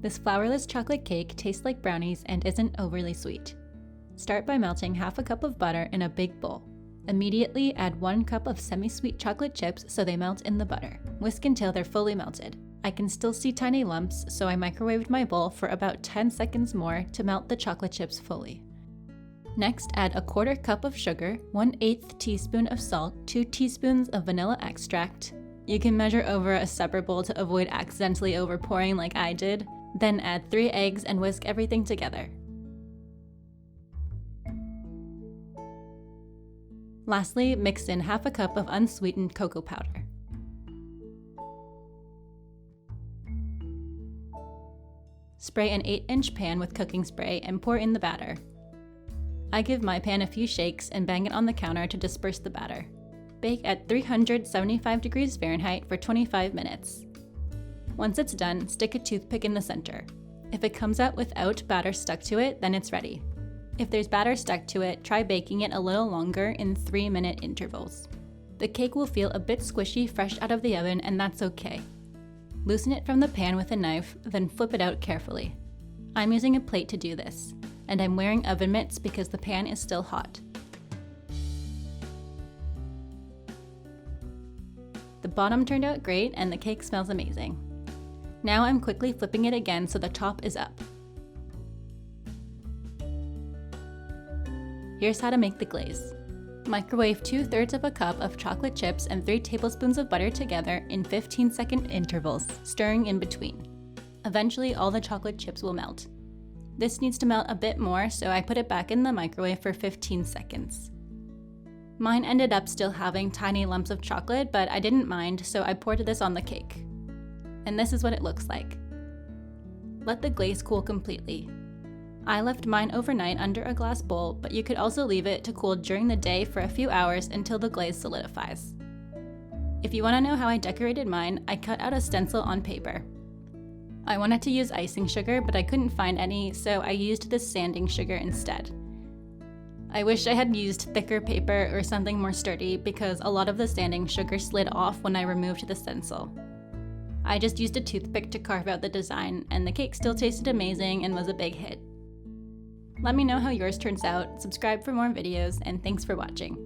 This flourless chocolate cake tastes like brownies and isn't overly sweet. Start by melting half a cup of butter in a big bowl. Immediately add 1 cup of semi-sweet chocolate chips so they melt in the butter. Whisk until they're fully melted. I can still see tiny lumps, so I microwaved my bowl for about 10 seconds more to melt the chocolate chips fully. Next, add a 1/4 cup of sugar, 1/8 teaspoon of salt, 2 teaspoons of vanilla extract. You can measure over a separate bowl to avoid accidentally overpouring like I did. Then add 3 eggs and whisk everything together. Lastly, mix in half a cup of unsweetened cocoa powder. Spray an 8-inch pan with cooking spray and pour in the batter. I give my pan a few shakes and bang it on the counter to disperse the batter. Bake at 375 degrees Fahrenheit for 25 minutes. Once it's done, stick a toothpick in the center. If it comes out without batter stuck to it, then it's ready. If there's batter stuck to it, try baking it a little longer in 3-minute intervals. The cake will feel a bit squishy fresh out of the oven, and that's okay. Loosen it from the pan with a knife, then flip it out carefully. I'm using a plate to do this, and I'm wearing oven mitts because the pan is still hot. The bottom turned out great and the cake smells amazing. Now I'm quickly flipping it again so the top is up. Here's how to make the glaze. Microwave 2/3 of a cup of chocolate chips and 3 tablespoons of butter together in 15-second intervals, stirring in between. Eventually, all the chocolate chips will melt. This needs to melt a bit more, so I put it back in the microwave for 15 seconds. Mine ended up still having tiny lumps of chocolate, but I didn't mind, so I poured this on the cake. And this is what it looks like. Let the glaze cool completely. I left mine overnight under a glass bowl, but you could also leave it to cool during the day for a few hours until the glaze solidifies. If you want to know how I decorated mine, I cut out a stencil on paper. I wanted to use icing sugar, but I couldn't find any, so I used this sanding sugar instead. I wish I had used thicker paper or something more sturdy because a lot of the sanding sugar slid off when I removed the stencil. I just used a toothpick to carve out the design, and the cake still tasted amazing and was a big hit. Let me know how yours turns out, subscribe for more videos, and thanks for watching.